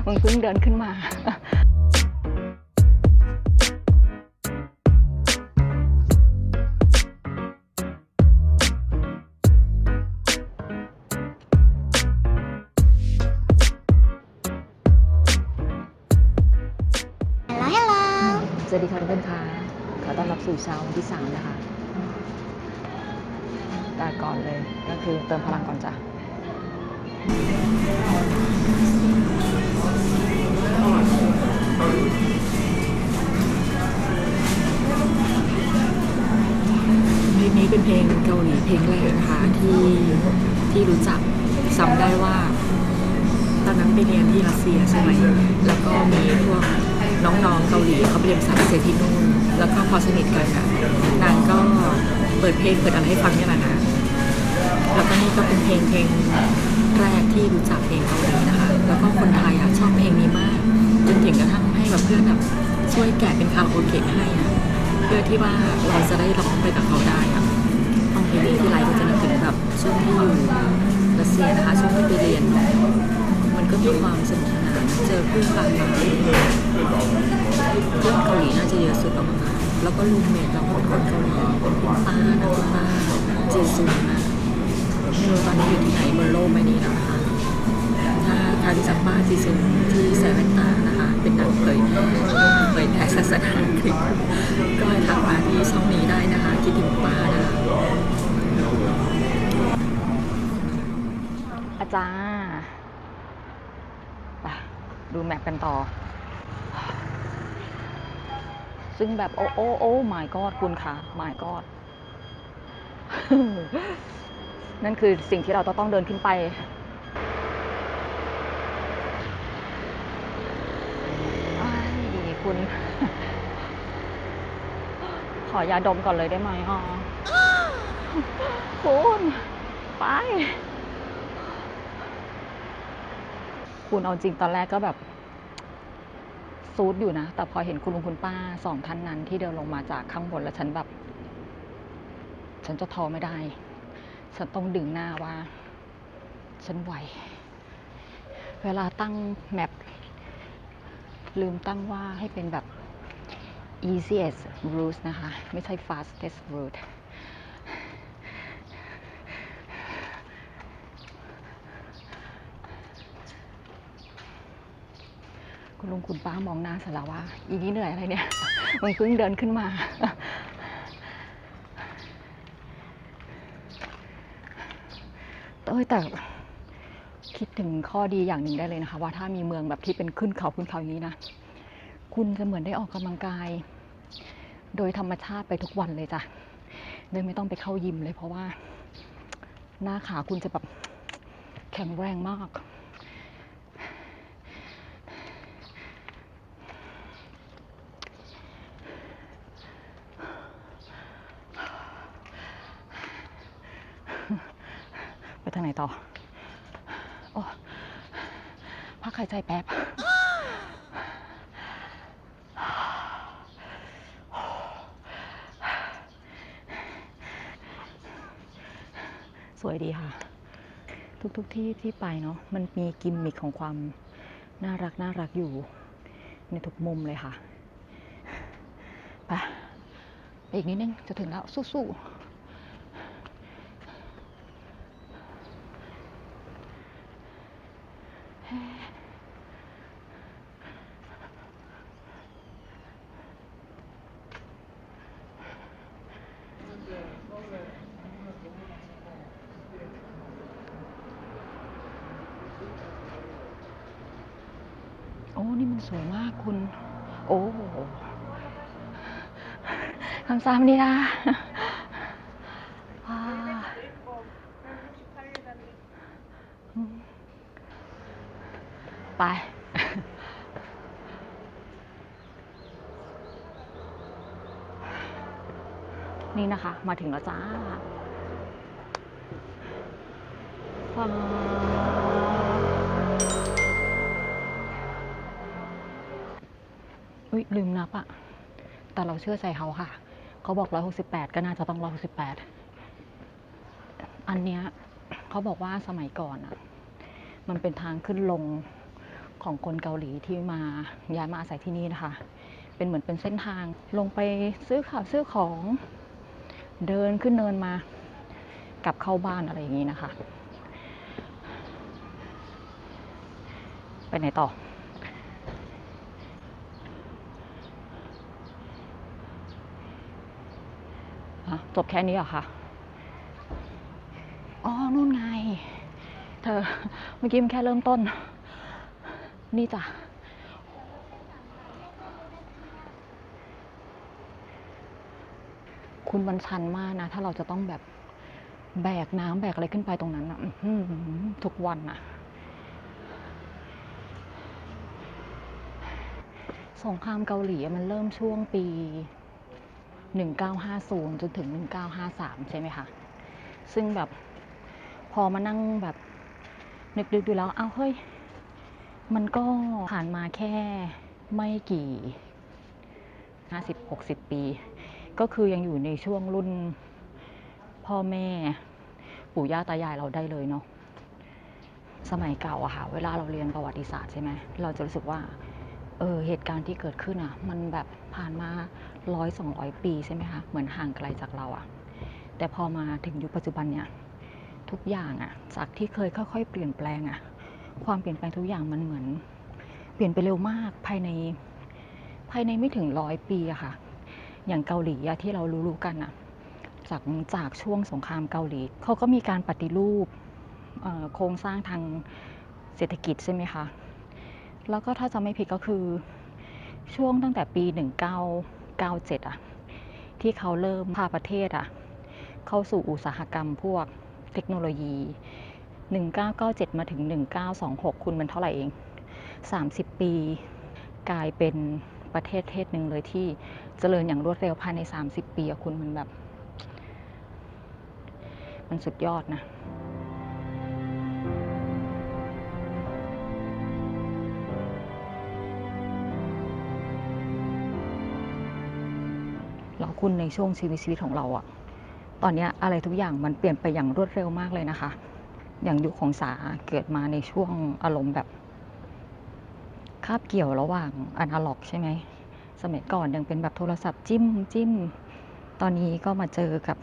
มึงเพิ่งเดินขึ้นมาสวัสดีค่ะทุกท่านค่ะขอต้อนรับสู่เช้าวันที่3นะคะแต่ก่อนเลยก็คือเติมพลังก่อนจ้ะเพลงนี้เป็นเพลงเกาหลีเพลงแรกนะคะที่รู้จักซ้ำได้ว่าตอนนั้นไปเรียนที่รัสเซียใช่ไหมแล้วก็มีพวกน้องๆเกาหลีเขาไปเรียนภาษารัสเซียที่นู่นแล้วก็พอสนิทกันอ่ะนางก็เปิดเพลงเปิดอะไรให้ฟังเนี่ยแหละนะแล้วก็นี่ก็เป็นเพลงแรกที่รู้จักเพลงเกาหลีนะคะแล้วก็คนไทยอ่ะชอบเพลงนี้มากจนถึงกระทั่งให้แบบเพื่อนแบบช่วยแกะเป็นคาราโอเกะให้อ่ะเพื่อที่ว่าเราจะได้ร้องไปกับเขาได้อ่ะฟังเพลงนี้ที่ไรก็จะนึกถึงแบบช่วงที่อยู่รัสเซียนะคะช่วงที่ไปเรียนมันก็มีความสนุกสนานเจอเพื่อนหลากหลายเพื่อนเกาหลีน่าจะเยอะสุดแล้วมั้งคะแล้วก็รูมเมทเราเป็นคนเกาหลีคุณป้านะคุณป้าเจซุนนะไม่รู้ตอนนี้อยู่ที่ไหนบนโลกใบนี้แล้วนะคะถ้าใครรู้จักป้าเจซุนที่ใส่แว่นตานะคะเป็นนางเผยแผ่ศาสนาคริสต์ก็ให้ทักมาที่ช่องนี้ได้นะคะคิดถึงป้านะคะอาจารย์ไปดูแมปกันต่อซึ่งแบบโอ้ my god คุณค่ะ my god นั่นคือสิ่งที่เราต้องเดินขึ้นไปดีคุณ ขอยาดมก่อนเลยได้ไหมอ๋อคุณไปคุณเอาจริงตอนแรกก็แบบซูดอยู่นะแต่พอเห็นคุณลุงคุณป้า2ท่านนั้นที่เดินลงมาจากข้างบนแล้วฉันแบบฉันจะท้อไม่ได้ฉันต้องดึงหน้าว่าฉันไหวเวลาตั้งแมปลืมตั้งว่าให้เป็นแบบ easiest route นะคะไม่ใช่ fastest route คุณลุงคุณป้ามองหน้าสารว่าอีนี้เหนื่อยอะไรเนี่ยมึงเพิ่งเดินขึ้นมาแต่คิดถึงข้อดีอย่างหนึ่งได้เลยนะคะว่าถ้ามีเมืองแบบที่เป็นขึ้นเขาอย่างนี้นะคุณจะเหมือนได้ออกกำลังกายโดยธรรมชาติไปทุกวันเลยจ้ะโดยไม่ต้องไปเข้ายิมเลยเพราะว่าหน้าขาคุณจะแบบแข็งแรงมากไปทางไหนต่อโอ้พักหายใจแป๊บสวยดีค่ะทุกที่ไปเนาะมันมีกิมมิคของความน่ารักอยู่ในทุกมุมเลยค่ะไปอีกนิดนึงจะถึงแล้วสู้ๆโอ้นี่มันสวยมากคุณโอ้คำซ้ำดีนะไปนี่นะคะมาถึงแล้วจ้าลืมนับอะแต่เราเชื่อใจเขาค่ะเขาบอก168ก็น่าจะต้อง168อันเนี้ยเขาบอกว่าสมัยก่อนอะมันเป็นทางขึ้นลง ของคนเกาหลีที่มาย้ายมาอาศัยที่นี่นะคะเป็นเหมือนเป็นเส้นทางลงไปซื้อข้าวซื้อของเดินขึ้นเนินมากลับเข้าบ้านอะไรอย่างนี้นะคะไปไหนต่อจบแค่นี้เหรอคะอ๋อนู่นไงเธอเมื่อกี้มันแค่เริ่มต้นนี่จ้ะคุณมันชันมากนะถ้าเราจะต้องแบบแบกน้ำแบกอะไรขึ้นไปตรงนั้นอ่ะทุกวันอ่ะสงครามเกาหลีมันเริ่มช่วงปี1950จนถึง1953ใช่ไหมคะซึ่งแบบพอมานั่งแบบนึกดูแล้วเฮ้ยมันก็ผ่านมาแค่ไม่กี่50-60 ปีก็คือยังอยู่ในช่วงรุ่นพ่อแม่ปู่ย่าตายายเราได้เลยเนาะสมัยเก่าอะค่ะเวลาเราเรียนประวัติศาสตร์ใช่ไหมเราจะรู้สึกว่าเหตุการณ์ที่เกิดขึ้นอะมันแบบผ่านมา100-200 ปีใช่ไหมคะเหมือนห่างไกลจากเราอะแต่พอมาถึงยุคปัจจุบันเนี่ยทุกอย่างอะจากที่เคยค่อยๆเปลี่ยนแปลงอะความเปลี่ยนแปลงทุกอย่างมันเหมือนเปลี่ยนไปเร็วมากภายในไม่ถึง100 ปีอะค่ะอย่างเกาหลีอะที่เรารู้กันอะจากช่วงสงครามเกาหลีเขาก็มีการปฏิรูปโครงสร้างทางเศรษฐกิจใช่ไหมคะแล้วก็ถ้าจะไม่ผิดก็คือช่วงตั้งแต่ปี1997อะที่เขาเริ่มพาประเทศอะเข้าสู่อุตสาหกรรมพวกเทคโนโลยี1997มาถึง1926คุณมันเท่าไหร่เอง30 ปีกลายเป็นประเทศหนึ่งเลยที่เจริญอย่างรวดเร็วภายใน30 ปีอะคุณมันแบบมันสุดยอดนะแล้วคุณในช่วงชีวิตของเราอะตอนนี้อะไรทุกอย่างมันเปลี่ยนไปอย่างรวดเร็วมากเลยนะคะอย่างยุคของสาเกิดมาในช่วงอารมณ์แบบคาบเกี่ยวระหว่างอนาล็อกใช่ไหมสมัยก่อนยังเป็นแบบโทรศัพท์จิ้มตอนนี้ก็มาเจอกับ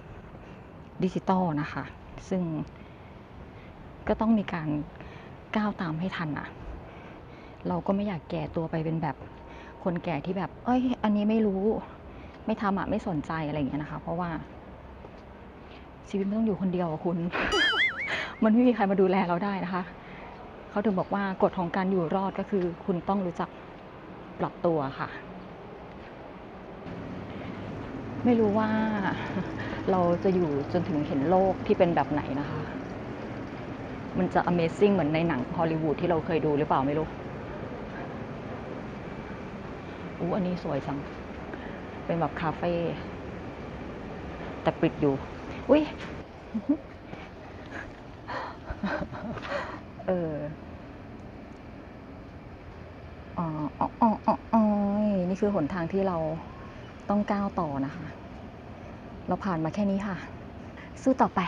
ดิจิตอลนะคะซึ่งก็ต้องมีการก้าวตามให้ทันอ่ะเราก็ไม่อยากแก่ตัวไปเป็นแบบคนแก่ที่แบบอันนี้ไม่รู้ไม่ทำอ่ะไม่สนใจอะไรอย่างเงี้ยนะคะเพราะว่าชีวิตมันต้องอยู่คนเดียวคุณ มันไม่มีใครมาดูแลเราได้นะคะเขาถึงบอกว่ากฎของการอยู่รอดก็คือคุณต้องรู้จักปรับตัวค่ะไม่รู้ว่าเราจะอยู่จนถึงเห็นโลกที่เป็นแบบไหนนะคะมันจะ Amazing เหมือนในหนังฮอลลีวูดที่เราเคยดูหรือเปล่าไม่รู้อันนี้สวยจังเป็นแบบคาเฟ่แต่ปิดอยู่อุ้ยนี่คือหนทางที่เราต้องก้าวต่อนะคะเราผ่านมาแค่นี้ค่ะสู้ต่อไป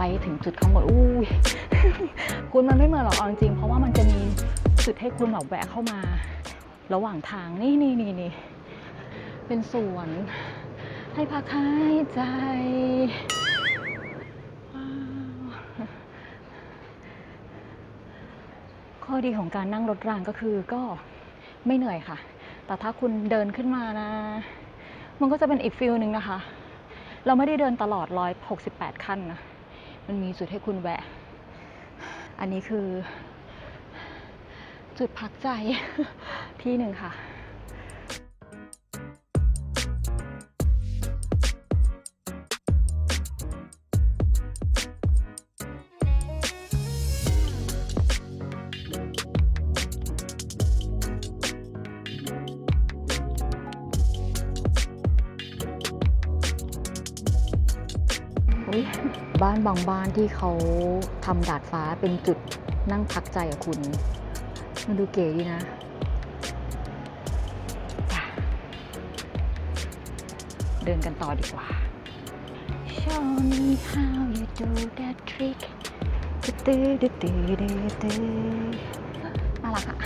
ไปถึงจุดข้างบนคุณมันไม่เหมือนหรอกจริงเพราะว่ามันจะมีจุดให้คุณแบบแวะเข้ามาระหว่างทางนี่เป็นสวนให้พักหายใจข้อดีของการนั่งรถรางก็คือก็ไม่เหนื่อยค่ะแต่ถ้าคุณเดินขึ้นมานะมันก็จะเป็นอีกฟิลนึงนะคะเราไม่ได้เดินตลอด168 ขั้นนะมันมีจุดให้คุณแวะอันนี้คือจุดพักใจที่หนึ่งค่ะ อุ๊ยบ้านบางบ้านที่เขาทำดาดฟ้าเป็นจุดนั่งพักใจอะคุณมันดูเก๋ดีนะเดินกันต่อดีกว่า Show me how you do that trick น่ารักอะ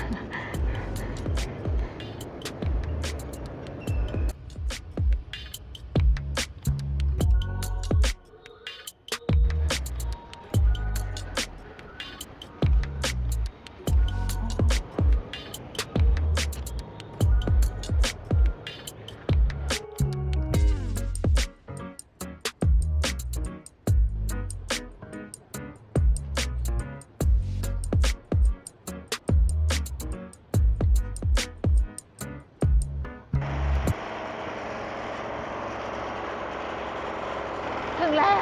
ถึงแล้ว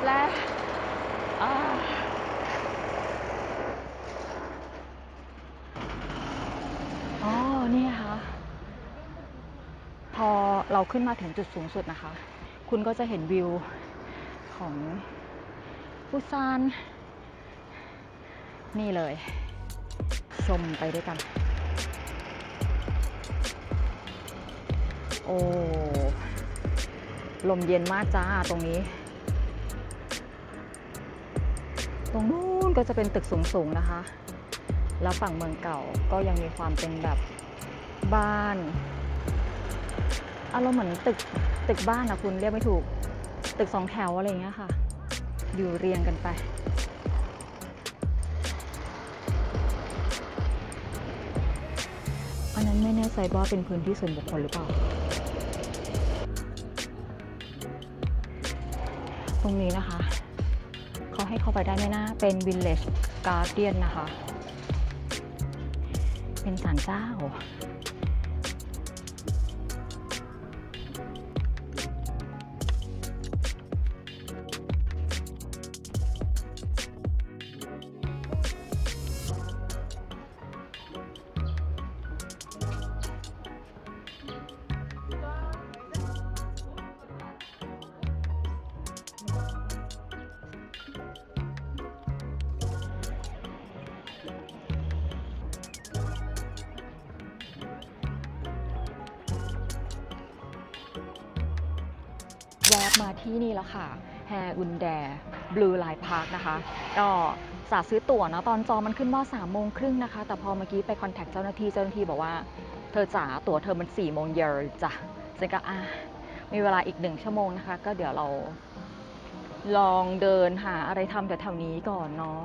และอ่าอ๋อ นี่ค่ะ พอเราขึ้นมาถึงจุดสูงสุดนะคะ คุณก็จะเห็นวิวของปูซาน นี่เลย ชมไปด้วยกัน โอ้ ลมเย็นมากจ้าตรงนี้ ตรงนู้นก็จะเป็นตึกสูงๆนะคะ แล้วฝั่งเมืองเก่าก็ยังมีความเป็นแบบบ้านอารมณ์เหมือนตึกบ้านนะคุณเรียกไม่ถูก ตึกสองแถวอะไรอย่างเงี้ยค่ะ อยู่เรียงกันไป อันนั้นไม่แน่ใจว่าเป็นพื้นที่ส่วนบุคคลหรือเปล่า ตรงนี้นะคะเขาให้เข้าไปได้ไหมนะเป็น Village Garden นะคะ เป็นศาลเจ้า แวะมาที่นี่แล้วค่ะแฮอุนแดบลูไลน์พาร์คนะคะ ก็สาซื้อตั๋วนะตอนจองมันขึ้นว่า3 โมงครึ่งนะคะ แต่พอเมื่อกี้ไปคอนแทคเจ้าหน้าที่บอกว่าเธอจ๋าตั๋วเธอมัน4 โมงเย็นจ้ะซึ่งก็มีเวลาอีก1 ชั่วโมงนะคะ ก็เดี๋ยวเราลองเดินหาอะไรทำแถวๆนี้ก่อนเนาะ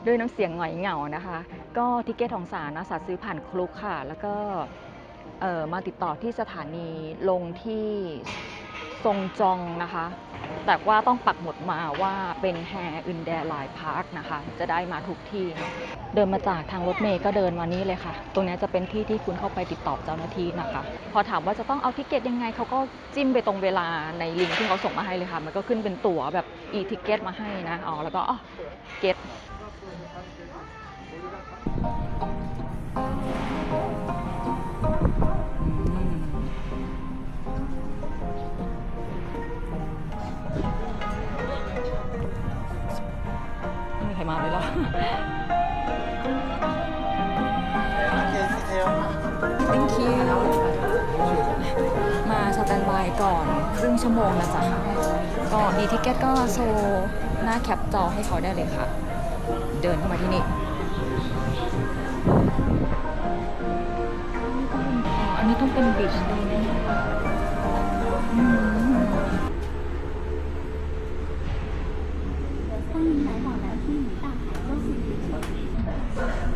ด้วยน้ำเสียงหงอยเหงานะคะ ก็ทิเก็ตของสานะสาซื้อผ่านคลุกค่ะ แล้วก็มาติดต่อที่สถานีลงที่ซงจองนะคะ แต่ว่าต้องปักหมุดมาว่าเป็นแฮอึนแดไลน์พาร์คนะคะ จะได้มาทุกที่ เดินมาจากทางรถเมล์ก็เดินมานี่เลยค่ะ ตรงนี้จะเป็นที่ที่คุณเข้าไปติดต่อเจ้าหน้าที่นะคะ พอถามว่าจะต้องเอาทิเก็ตยังไงเขาก็จิ้มไปตรงเวลาในลิงก์ที่เขาส่งมาให้เลยค่ะ มันก็ขึ้นเป็นตั๋วแบบ e-ticket มาให้นะแล้วก็เก็ตไม่มีใครมาเลยหรอ Thank you มาสแตนบายก่อนครึ่งชั่วโมงนะจ๊ะก็มีทิเก็ตก็โชว์หน้าแคปจอให้เขาได้เลยค่ะ เดินเข้ามาที่นี่อันนี้ต้องเป็นบีชดีแน่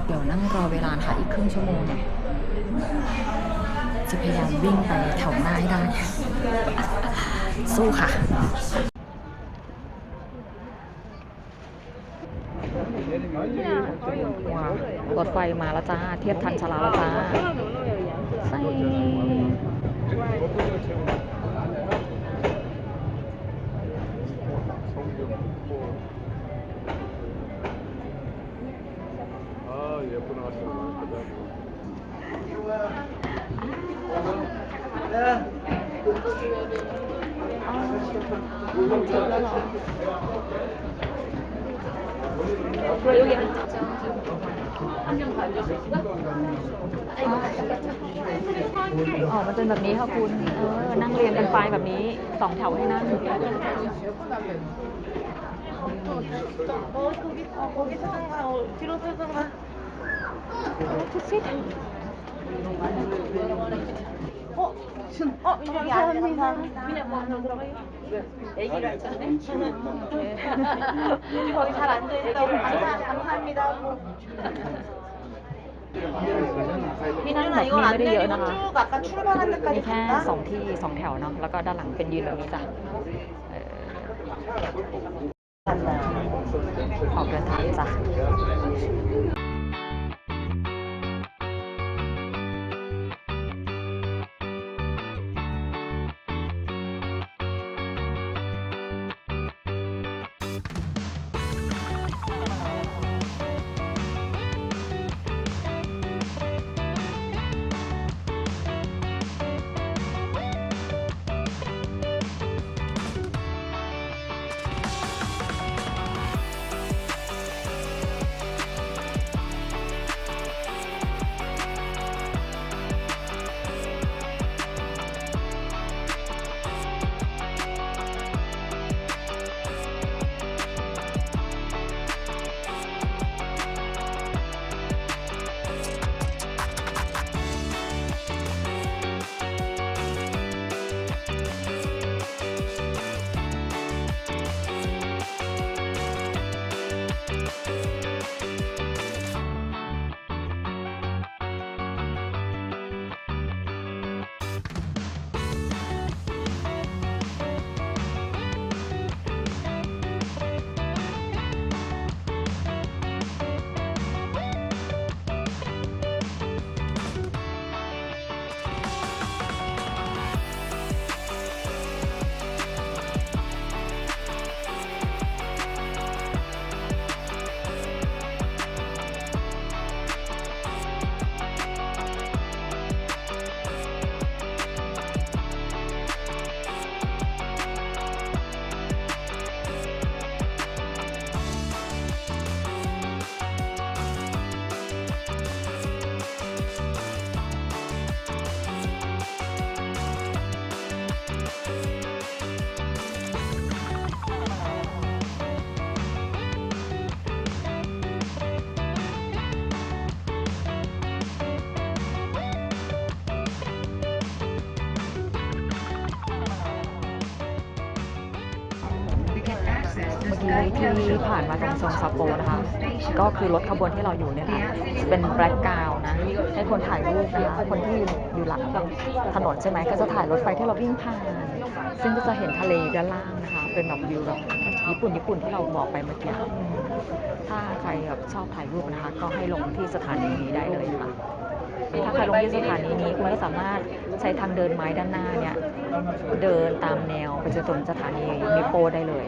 เดี๋ยวนั่งรอเวลาค่ะอีกครึ่งชั่วโมงเนี่ยจะพยายามวิ่งไปแถวหน้าให้ได้ สู้ค่ะว้าวรถไฟมาแล้วจ้าเทียบทันชลาแล้วจ้าใส่ อ๋อมันเป็นแบบนี้ค่ะคุณนั่งเรียงกันไปแบบนี้2 แถวให้นั่งที่นั่งแบบนี้ไม่ได้เยอะนะคะมีแค่2 ที่ 2 แถวเนาะแล้วก็ด้านหลังเป็นยืนแบบนี้จ้ะออกเดินทางจ้ะ เมื่อกี้ที่ผ่านมาตรงโซนซัปโปนะคะ ก็คือรถขบวนที่เราอยู่เนี่ยค่ะเป็นแบล็กกราวน์นะ ให้คนถ่ายรูปนะคะคนที่อยู่หลังถนนใช่ไหมก็จะถ่ายรถไฟที่เราวิ่งผ่าน ซึ่งก็จะเห็นทะเลด้านล่างนะคะ เป็นแบบวิวแบบญี่ปุ่นที่เราบอกไปเมื่อกี้ ถ้าใครแบบชอบถ่ายรูปนะคะ ก็ให้ลงที่สถานีนี้ได้เลยค่ะ ถ้าใครลงที่สถานีนี้คุณก็สามารถใช้ทางเดินไม้ด้านหน้าเนี่ยเดินตามแนวไปจนถึงสถานีนิปโปได้เลย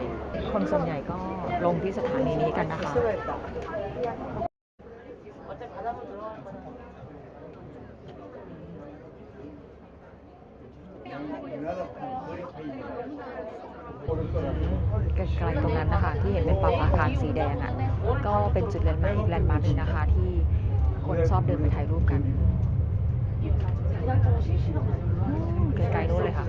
คนส่วนใหญ่ก็ลงที่สถานีนี้กันนะคะ ไกลๆตรงนั้นนะคะที่เห็นเป็นปั๊มอาคารสีแดงอ่ะก็เป็นจุดแลนด์มาร์คอีกแลนด์มาร์คนึงนะคะที่คนชอบเดินไปถ่ายรูปกันไกลๆนู้นเลยค่ะ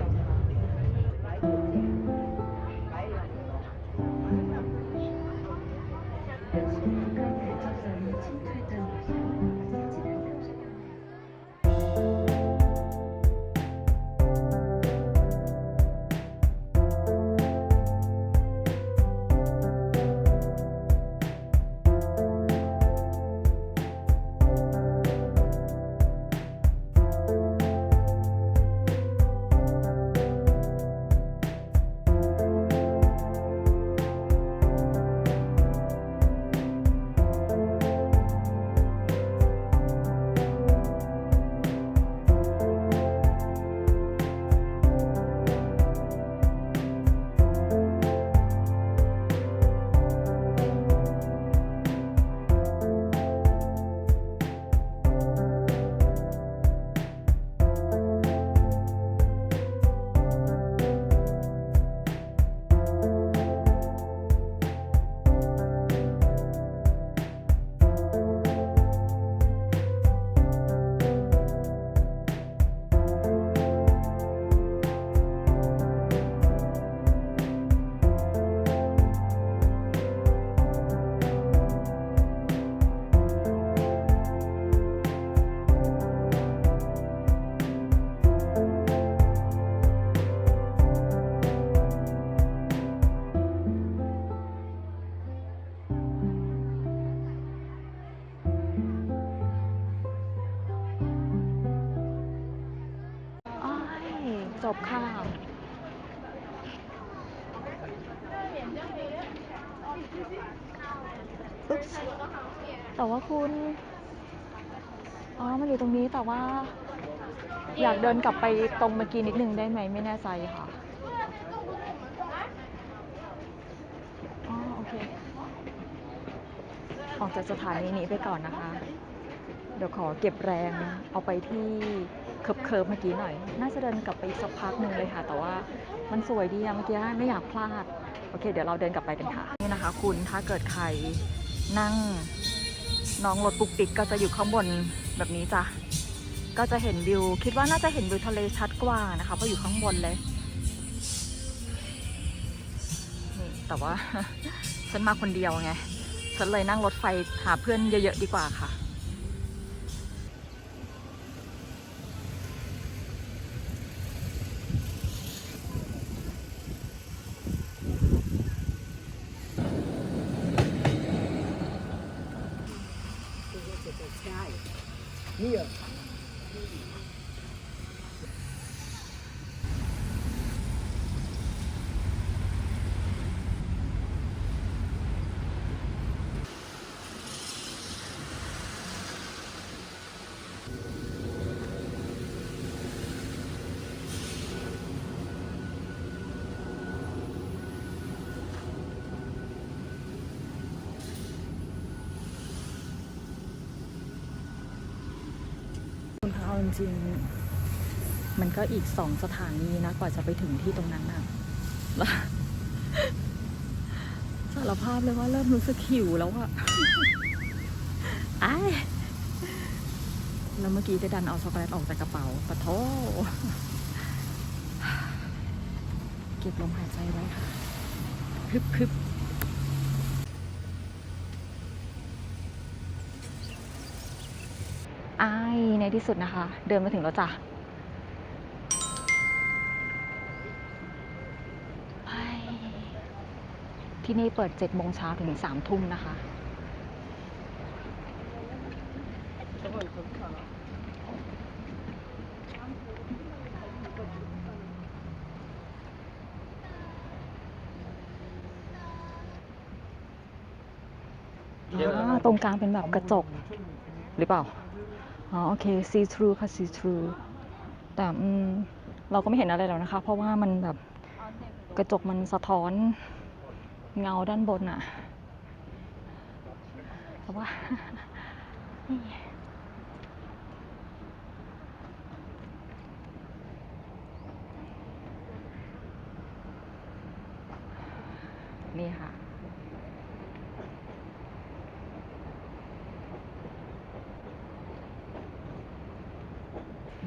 จบค่ะอุ๊ยแต่ว่าคุณ อ๋อมันอยู่ตรงนี้แต่ว่าอยากเดินกลับไปตรงเมื่อกี้นิดนึงได้ไหมไม่แน่ใจค่ะอ๋อโอเคออกจากสถานีนี้ไปก่อนนะคะ เดี๋ยวขอเก็บแรงเอาไปที่เคิร์ฟเมื่อกี้หน่อย น่าจะเดินกลับไปอีกสักพักหนึ่งเลยค่ะ แต่ว่ามันสวยดีอะเมื่อกี้ไม่อยากพลาด โอเค เดี๋ยวเราเดินกลับไปกันค่ะ นี่นะคะคุณถ้าเกิดใครนั่งน้องรถปุกปิกก็จะอยู่ข้างบนแบบนี้จ้ะ ก็จะเห็นวิวคิดว่าน่าจะเห็นวิวทะเลชัดกว่านะคะเพราะอยู่ข้างบนเลยนี่แต่ว่า ฉันมาคนเดียวไงฉันเลยนั่งรถไฟหาเพื่อนเยอะๆดีกว่าค่ะนี่เหรอคุณคะเอาจริงๆมันก็อีก2 สถานีนะกว่าจะไปถึงที่ตรงนั้นน่ะแล้วสารภาพเลยว่าเริ่มรู้สึกหิวแล้วอะไอ้แล้วเมื่อกี้ได้ดันเอาช็อกโกแลตออกจากกระเป๋าปะโถเก็บลมหายใจไว้ค่ะคึบไอ้ในที่สุดนะคะเดินมาถึงแล้วจ้ะที่นี่เปิด7 โมงเช้าถึง3 ทุ่มนะคะตรงกลางเป็นแบบกระจกหรือเปล่าอ๋อโอเค see through ค่ะ see through แต่เราก็ไม่เห็นอะไรแล้วนะคะเพราะว่ามันแบบกระจกมันสะท้อนเงาด้านบนอะเพราะว่า นี่ค่ะ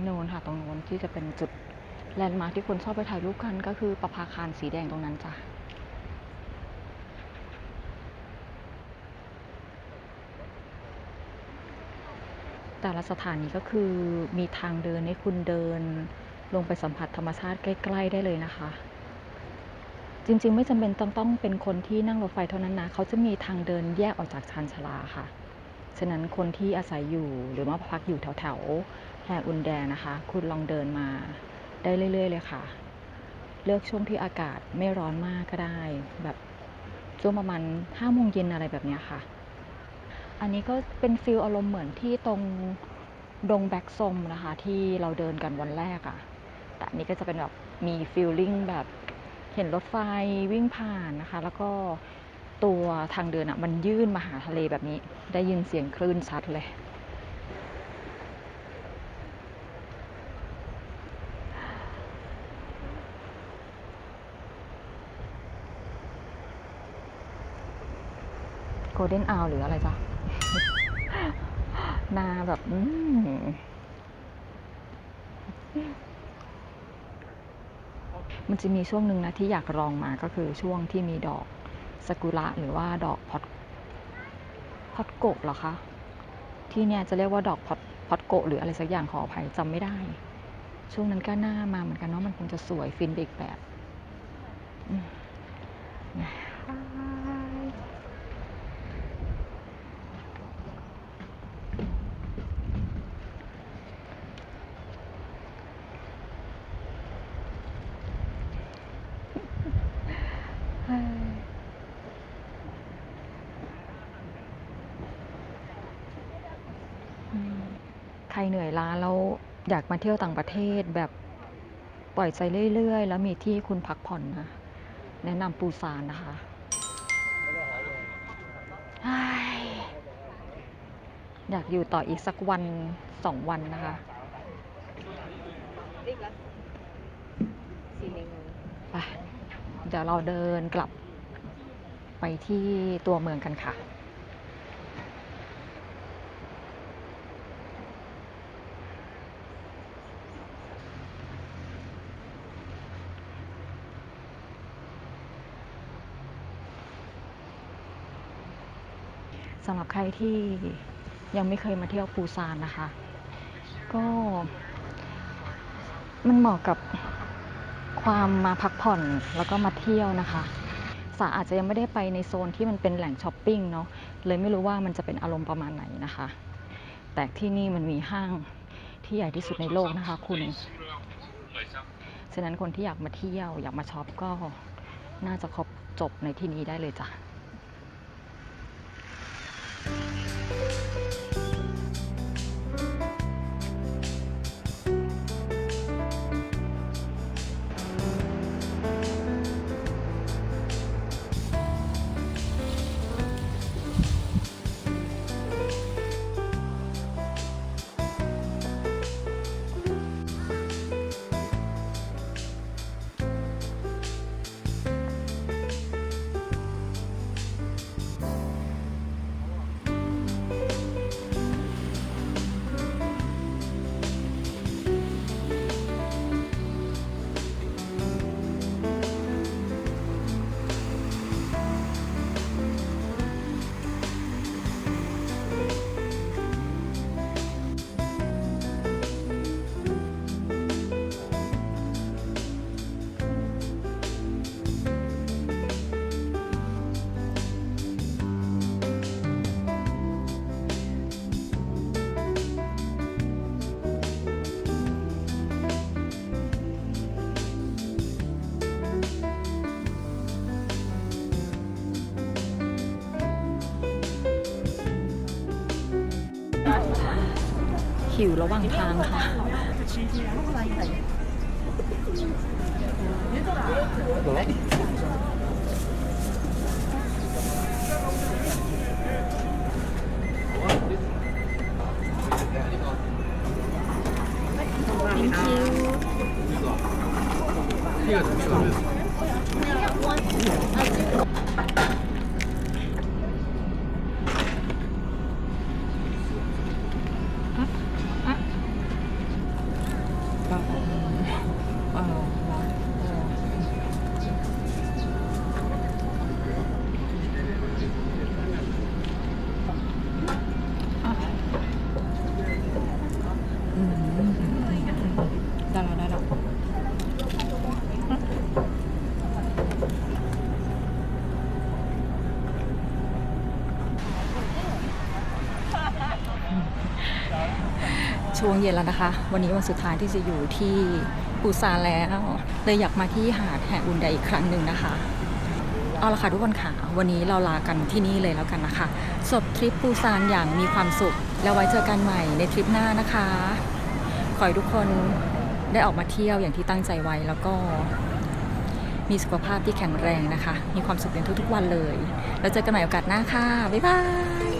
โน่นค่ะตรงโน้นที่จะเป็นจุดแลนด์มาร์คที่คนชอบไปถ่ายรูปกันก็คือประภาคารสีแดงตรงนั้นจ้ะแต่ละสถานีก็คือมีทางเดินให้คุณเดินลงไปสัมผัสธรรมชาติใกล้ๆได้เลยนะคะจริงๆไม่จำเป็นต้องเป็นคนที่นั่งรถไฟเท่านั้นนะเขาจะมีทางเดินแยกออกจากชานชาลาค่ะฉะนั้นคนที่อาศัยอยู่หรือว่าพักอยู่แถวๆแฮอุนแดนะคะคุณลองเดินมาได้เรื่อยๆเลยค่ะเลือกช่วงที่อากาศไม่ร้อนมากก็ได้แบบช่วงประมาณ5 โมงเย็นอะไรแบบนี้ค่ะอันนี้ก็เป็นฟีลอารมณ์เหมือนที่ตรงดงแบ็กซมนะคะที่เราเดินกันวันแรกอะแต่อันนี้ก็จะเป็นแบบมีฟีลลิ่งแบบเห็นรถไฟวิ่งผ่านนะคะแล้วก็ตัวทางเดินอะมันยื่นมาหาทะเลแบบนี้ได้ยินเสียงคลื่นชัดเลยโกลเด้นอาวหรืออะไรจ๊ะ นาแบบมันจะมีช่วงหนึ่งนะที่อยากลองมาก็คือช่วงที่มีดอกซากุระหรือว่าดอกพอดโกะเหรอคะที่เนี่ยจะเรียกว่าดอกพอดโกะหรืออะไรสักอย่างขออภัยจำไม่ได้ช่วงนั้นก็น่ามาเหมือนกันเนาะมันคงจะสวยฟินไปอีกแบบ รเหนื่อยล้าแล้วอยากมาเที่ยวต่างประเทศแบบปล่อยใจเรื่อยๆแล้วมีที่คุณพักผ่อนนะแนะนำปูซานนะคะอยากอยู่ต่ออีกสักวัน2 วันนะคะไปเดี๋ยวเราเดินกลับไปที่ตัวเมืองกันค่ะสำหรับใครที่ยังไม่เคยมาเที่ยวปูซานนะคะก็มันเหมาะกับความมาพักผ่อนแล้วก็มาเที่ยวนะคะสาอาจจะยังไม่ได้ไปในโซนที่มันเป็นแหล่งช้อปปิ้งเนาะเลยไม่รู้ว่ามันจะเป็นอารมณ์ประมาณไหนนะคะแต่ที่นี่มันมีห้างที่ใหญ่ที่สุดในโลกนะคะคุณฉะนั้นคนที่อยากมาเที่ยวอยากมาช็อปก็น่าจะครบจบในที่นี้ได้เลยจ้ะหิวระหว่างทางค่ะได้แล้วช่วงเย็นแล้วนะคะวันนี้วันสุดท้ายที่จะอยู่ที่ปูซานแล้วเลยอยากมาที่หาดแห่อุนไดอีกครั้งหนึ่งนะคะเอาละค่ะทุกคนค่ะวันนี้เราลากันที่นี่เลยแล้วกันนะคะจบทริปปูซานอย่างมีความสุขแล้วไว้เจอกันใหม่ในทริปหน้านะคะขอให้ทุกคนได้ออกมาเที่ยวอย่างที่ตั้งใจไว้แล้วก็มีสุขภาพที่แข็งแรงนะคะมีความสุขในทุกๆวันเลยแล้วเจอกันใหม่โอกาสหน้าค่ะบ๊ายบาย